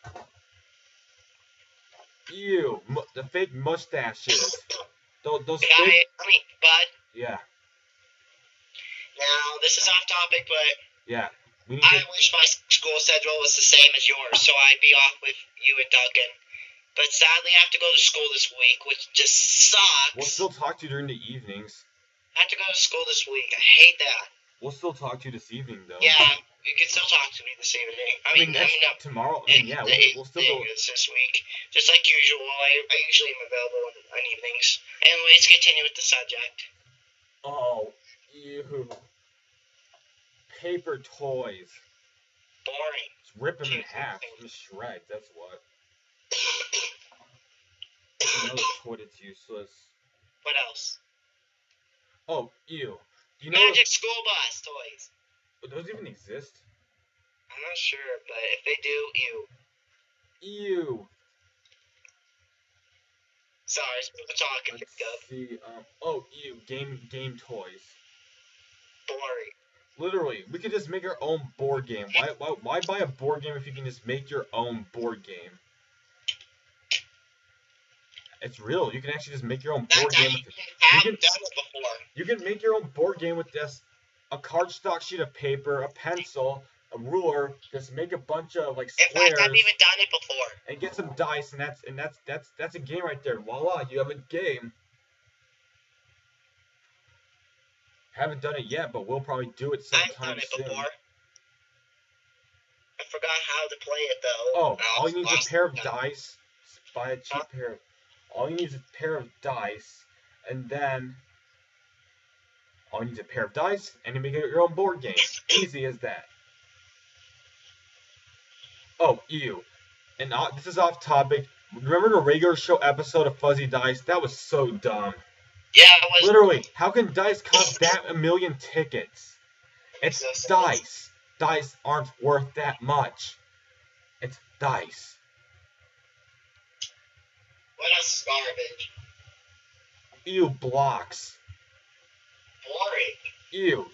Ew. The fake mustaches. Those fake. Bud. Yeah. Now, this is off topic, but Yeah. I wish my school schedule was the same as yours, so I'd be off with you and Duncan. But sadly, I have to go to school this week, which just sucks. We'll still talk to you during the evenings. I have to go to school this week. I hate that. We'll still talk to you this evening, though. Yeah, you can still talk to me this evening. I mean, no. Tomorrow. Yeah, we'll still go. This week, just like usual. I usually am available on evenings. Anyway, let's continue with the subject. Oh, ew. Paper toys. Boring. Just rip them in half and shred. That's what. Another toy that's useless. What else? Oh, ew. Magic school bus toys. Do those even exist? I'm not sure, but if they do, ew. Ew. Sorry, we're talking. Let's see. Oh, ew. Game toys. Boring. Literally, we could just make our own board game. Why buy a board game if you can just make your own board game? It's real. You can actually just make your own board game with it. You can make your own board game with just a cardstock sheet of paper, a pencil, a ruler. Just make a bunch of like squares. In fact, I've even done it before. And get some dice, and that's a game right there. Voila, you have a game. Haven't done it yet, but we'll probably do it sometime soon. I've done it before. I forgot how to play it though. Oh, all you need is a pair of dice. Buy a cheap pair. All you need is a pair of dice, and then all you need is a pair of dice, and you make your own board game. Easy as that. Oh, ew. And this is off topic. Remember the regular show episode of Fuzzy Dice? That was so dumb. Yeah, it was. Literally, how can dice cost that a million tickets? It's dice. Dice aren't worth that much. It's dice. What else is garbage? Ew, blocks. Boring. Ew.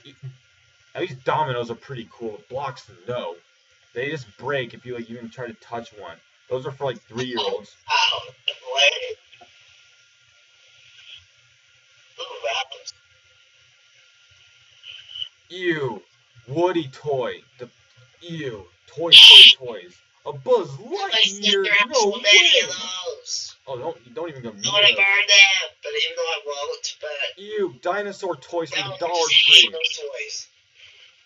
At least dominoes are pretty cool. Blocks, no. They just break if you even try to touch one. Those are for like 3-year-olds. Oh, lame. Ooh, apples. Ew. Woody toy. Ew. Toy Story toys. A Buzz Lightyear. No way. Oh, don't even go near those. I want to burn them, but even though I won't, but... Ew, dinosaur toys from the Dollar Tree. Toys.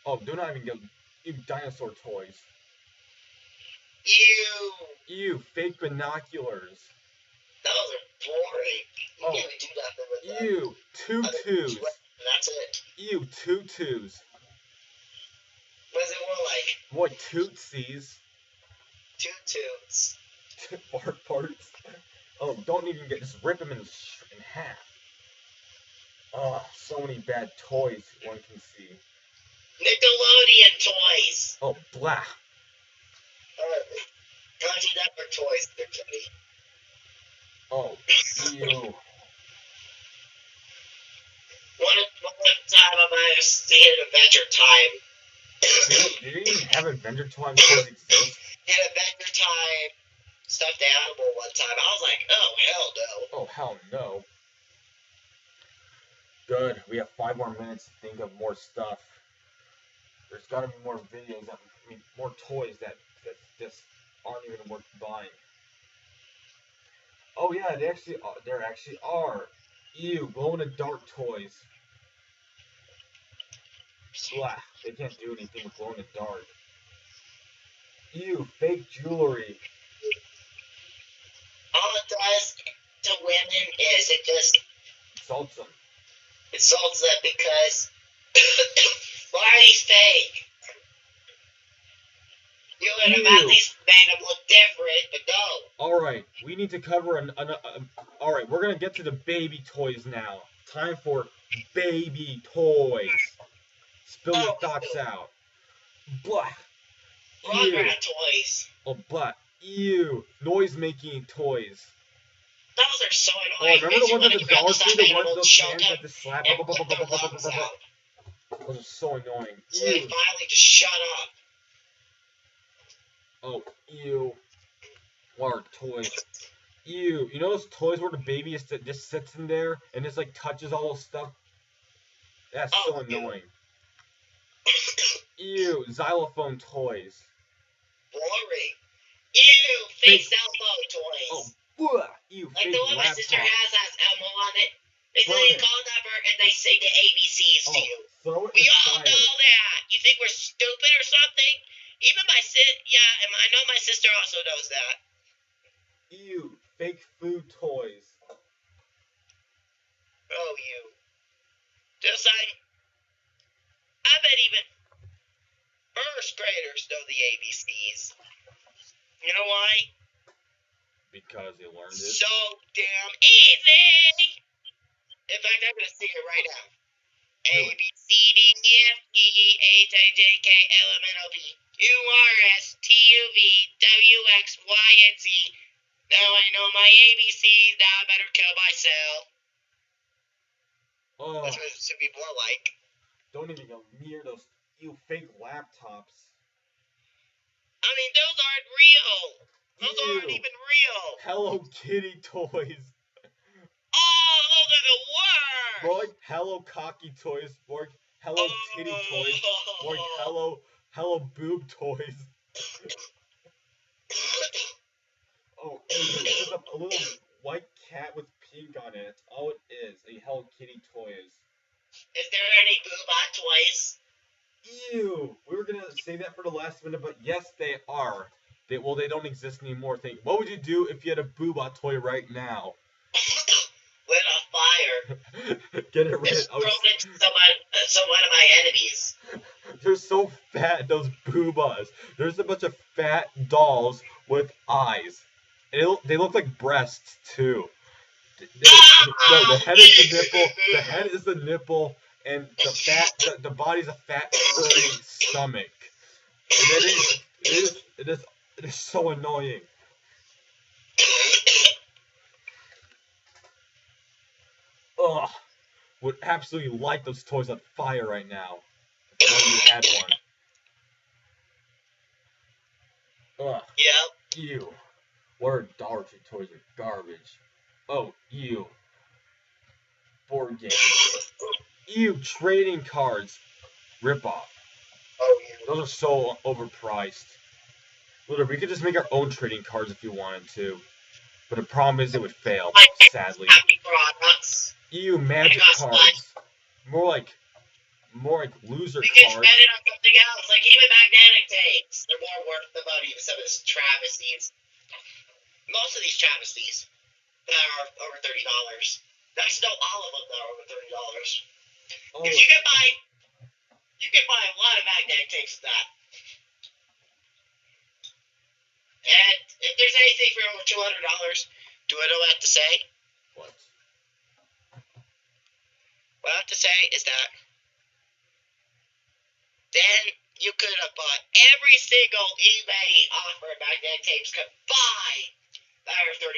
Oh, do not even go... Ew, dinosaur toys. Ew. Ew, fake binoculars. Those are boring. You can't even do nothing with them. Ew, tutus. That's it. Ew, tutus. What is it more like? More tootsies. Tutus. Fart parts. Oh, don't even just rip them in half. Oh, so many bad toys one can see. Nickelodeon toys. Oh, blah. Cartoon Network toys. They're funny. Oh, ew. One time I might have seen Adventure Time. Did you even have Adventure Time toys exist? In Adventure Time stuffed animal one time. I was like, oh, hell no. Oh, hell no. Good. We have 5 more minutes to think of more stuff. There's got to be more videos, more toys that just aren't even worth buying. Oh yeah, there actually are. Ew, glow-in-the-dark toys. Blah, they can't do anything with glow-in-the-dark. Ew, fake jewelry. All it does to women is it just Insults them. Insults them because why are these fake? You would have at least made them look different, but no. Alright, we need to cover alright, we're gonna get to the baby toys now. Time for baby toys. Spill your thoughts out. Blah. Ew. Rugrat toys. Oh, blah. Ew. Noise-making toys. Those are so Oh, annoying. remember the ones at the Dollar Tree? The ones those hands that just slap. And put their lungs out. Those are so annoying. So they finally just shut up. Oh, ew. What are toys? Ew. You know those toys where the baby just sits in there and just like touches all those stuff? That's so annoying. Ew. Xylophone toys. Boring. Ew. Fake cell phone toys. Oh, blah. Ew. Like fake the one my laptop. sister has Elmo on it. They say they call number and they say the ABCs to you. Throw it We all know that. You think we're stupid or something? Even my and I know my sister also knows that. Ew, fake food toys. Oh, you. Just like, I bet even first graders know the ABCs. You know why? Because they learned it. So damn easy. In fact, I'm gonna sing it right now. A B C D E F G H I J K L M N O P Q R S T U V W X Y and Z. Now I know my ABCs. Now I better kill myself. Oh. That's what it should be more like. Don't even go near those fake laptops. I mean, those aren't real. Those aren't even real. Hello Kitty toys. Oh, those are the worst. More like Hello Cocky toys. More like Hello Titty toys. More like Hello Boob toys. Oh, it's just a little white cat with pink on it. That's all it is. A Hello Kitty toy is. Is there any Boobot toys? Ew! We were gonna say that for the last minute, but yes, they are. They don't exist anymore. What would you do if you had a Boobot toy right now? Lit on fire. Get it rid. Just throw it to one of my enemies. They're so fat, those boobas. There's a bunch of fat dolls with eyes. And they look like breasts too. The head is the nipple. The head is the nipple, and the body's a fat, furry stomach. And it is so annoying. Ugh. Would absolutely light those toys on fire right now. If only you had one. Ugh. Yep. Ew. What are Dollar Tree toys are garbage. Oh, ew. Board games. Ew, trading cards. Rip off. Oh, ew. Those are so overpriced. Literally, we could just make our own trading cards if you wanted to. But the problem is it would fail, sadly. Products. Ew, magic cards. More like loser cards. You can cards. spend it on something else, like even magnetic tapes. They're more worth the money than some of these travesties. Most of these travesties that are over $30. That's not all of them that are over $30. Because you can buy a lot of magnetic tapes with that. And if there's anything for over $200, do I know what I have to say? What? What I have to say is that then you could have bought every single eBay offer magnetic tapes combined that are $30.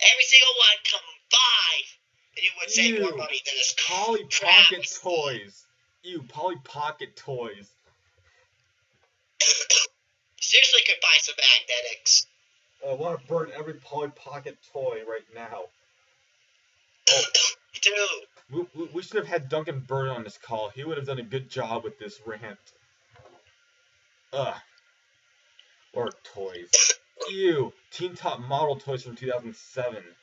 Every single one combined, and you would save more money than this Polly Pocket toys. Ew, Polly Pocket toys. Seriously, could buy some magnetics. I want to burn every Polly Pocket toy right now. Dude. We should have had Duncan Byrne on this call. He would have done a good job with this rant. Ugh. Or toys. Ew. Teen Top Model toys from 2007.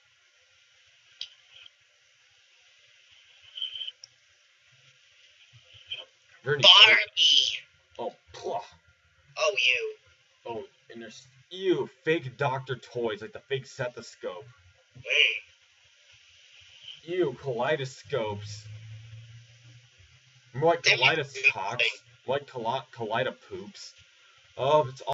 Barbie. Oh, plah. Oh, you. Oh, and there's fake doctor toys like the fake stethoscope. Ew, kaleidoscopes. More like kaleidoscopes. More like kaleidopoops. Oh, it's all